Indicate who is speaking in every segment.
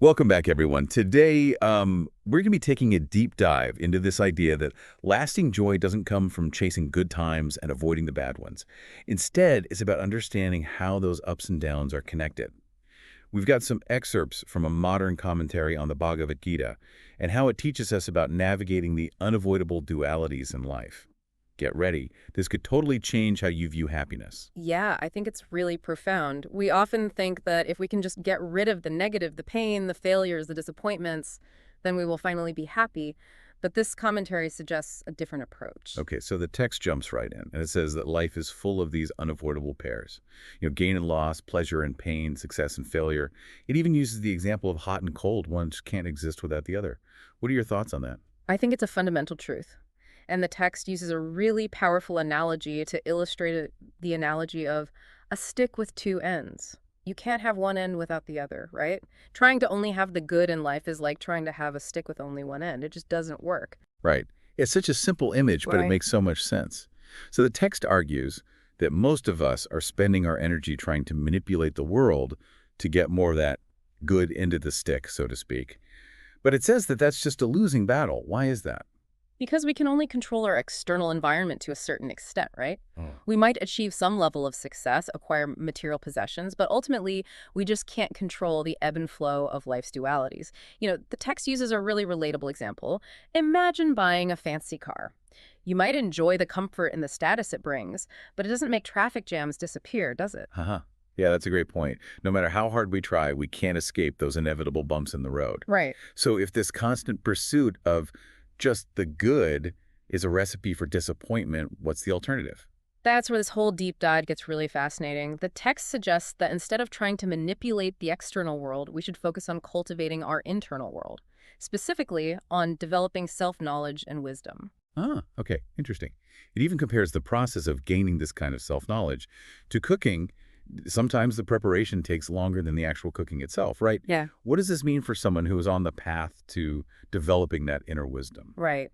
Speaker 1: Welcome back, everyone. Today, we're going to be taking a deep dive into this idea that lasting joy doesn't come from chasing good times and avoiding the bad ones. Instead, it's about understanding how those ups and downs are connected. We've got some excerpts from a modern commentary on the Bhagavad Gita and how it teaches us about navigating the unavoidable dualities in life. Get ready. This could totally change how you view happiness.
Speaker 2: Yeah, I think it's really profound. We often think that if we can just get rid of the negative, the pain, the failures, the disappointments, then we will finally be happy. But this commentary suggests a different approach.
Speaker 1: Okay, so the text jumps right in, and it says that life is full of these unavoidable pairs. Gain and loss, pleasure and pain, success and failure. It even uses the example of hot and cold. One just can't exist without the other. What are your thoughts on that?
Speaker 2: I think it's a fundamental truth. And the text uses a really powerful analogy to illustrate the analogy of a stick with two ends. You can't have one end without the other, right? Trying to only have the good in life is like trying to have a stick with only one end. It just doesn't work.
Speaker 1: Right. It's such a simple image, but it
Speaker 2: Right.
Speaker 1: makes so much sense. So the text argues that most of us are spending our energy trying to manipulate the world to get more of that good into the stick, so to speak. But it says that that's just a losing battle. Why is that?
Speaker 2: Because we can only control our external environment to a certain extent, right?
Speaker 1: Oh.
Speaker 2: We might achieve some level of success, acquire material possessions, but ultimately, we just can't control the ebb and flow of life's dualities. The text uses a really relatable example. Imagine buying a fancy car. You might enjoy the comfort and the status it brings, but it doesn't make traffic jams disappear, does it?
Speaker 1: Haha. Yeah, that's a great point. No matter how hard we try, we can't escape those inevitable bumps in the road.
Speaker 2: Right.
Speaker 1: So if this constant pursuit of just the good is a recipe for disappointment, what's the alternative?
Speaker 2: That's where this whole deep dive gets really fascinating. The text suggests that instead of trying to manipulate the external world, we should focus on cultivating our internal world, specifically on developing self-knowledge and wisdom.
Speaker 1: Ah, okay, interesting. It even compares the process of gaining this kind of self-knowledge to cooking. Sometimes the preparation takes longer than the actual cooking itself, right?
Speaker 2: Yeah.
Speaker 1: What does this mean for someone who is on the path to developing that inner wisdom?
Speaker 2: Right.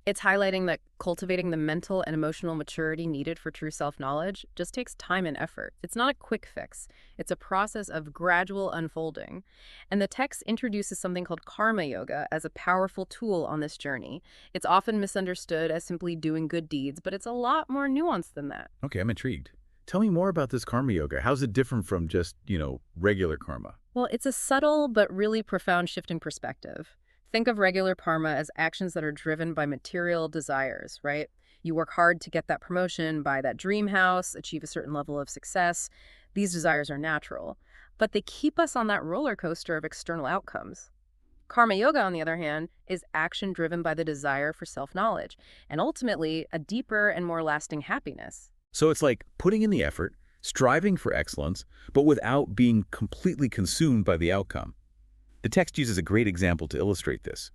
Speaker 2: It's highlighting that cultivating the mental and emotional maturity needed for true self-knowledge just takes time and effort. It's not a quick fix. It's a process of gradual unfolding. And the text introduces something called karma yoga as a powerful tool on this journey. It's often misunderstood as simply doing good deeds, but it's a lot more nuanced than that.
Speaker 1: Okay, I'm intrigued. Tell me more about this karma yoga. How's it different from just, regular karma?
Speaker 2: Well, it's a subtle but really profound shift in perspective. Think of regular karma as actions that are driven by material desires, right? You work hard to get that promotion, buy that dream house, achieve a certain level of success. These desires are natural, but they keep us on that roller coaster of external outcomes. Karma yoga, on the other hand, is action driven by the desire for self-knowledge and ultimately a deeper and more lasting happiness.
Speaker 1: So it's like putting in the effort, striving for excellence, but without being completely consumed by the outcome. The text uses a great example to illustrate this.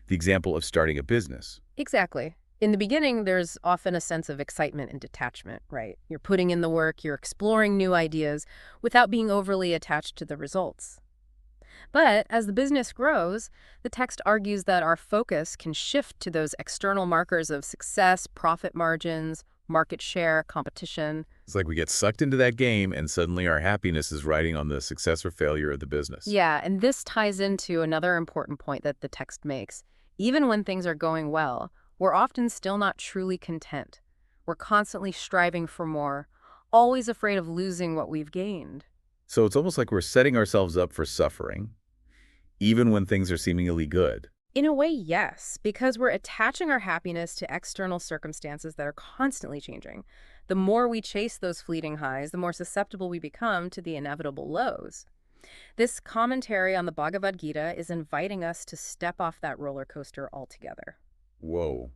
Speaker 1: The example of starting a business.
Speaker 2: Exactly. In the beginning, there's often a sense of excitement and detachment, right? You're putting in the work, you're exploring new ideas without being overly attached to the results. But as the business grows, the text argues that our focus can shift to those external markers of success, profit margins, market share, competition.
Speaker 1: It's like we get sucked into that game and suddenly our happiness is riding on the success or failure of the business.
Speaker 2: Yeah, and this ties into another important point that the text makes. Even when things are going well, we're often still not truly content. We're constantly striving for more, always afraid of losing what we've gained.
Speaker 1: So it's almost like we're setting ourselves up for suffering, even when things are seemingly good.
Speaker 2: In a way, yes, because we're attaching our happiness to external circumstances that are constantly changing. The more we chase those fleeting highs, the more susceptible we become to the inevitable lows. This commentary on the Bhagavad Gita is inviting us to step off that roller coaster altogether.
Speaker 1: Whoa.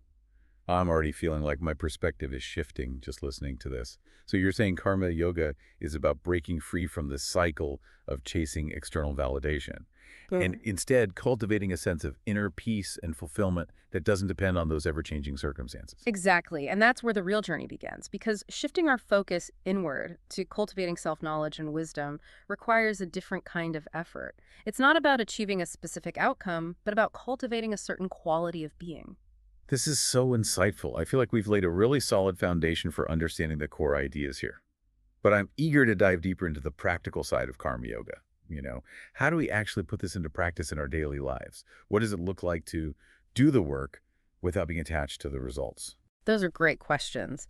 Speaker 1: I'm already feeling like my perspective is shifting just listening to this. So you're saying karma yoga is about breaking free from the cycle of chasing external validation and instead cultivating a sense of inner peace and fulfillment that doesn't depend on those ever-changing circumstances.
Speaker 2: Exactly, and that's where the real journey begins, because shifting our focus inward to cultivating self-knowledge and wisdom requires a different kind of effort. It's not about achieving a specific outcome, but about cultivating a certain quality of being.
Speaker 1: This is so insightful. I feel like we've laid a really solid foundation for understanding the core ideas here. But I'm eager to dive deeper into the practical side of karma yoga. you know? How do we actually put this into practice in our daily lives? What does it look like to do the work without being attached to the results?
Speaker 2: Those are great questions.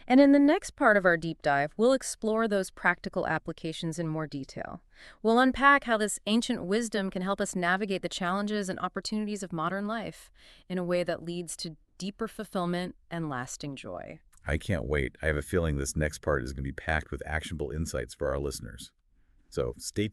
Speaker 2: And in the next part of our deep dive, we'll explore those practical applications in more detail. We'll unpack how this ancient wisdom can help us navigate the challenges and opportunities of modern life in a way that leads to deeper fulfillment and lasting joy.
Speaker 1: I can't wait. I have a feeling this next part is going to be packed with actionable insights for our listeners. So stay tuned.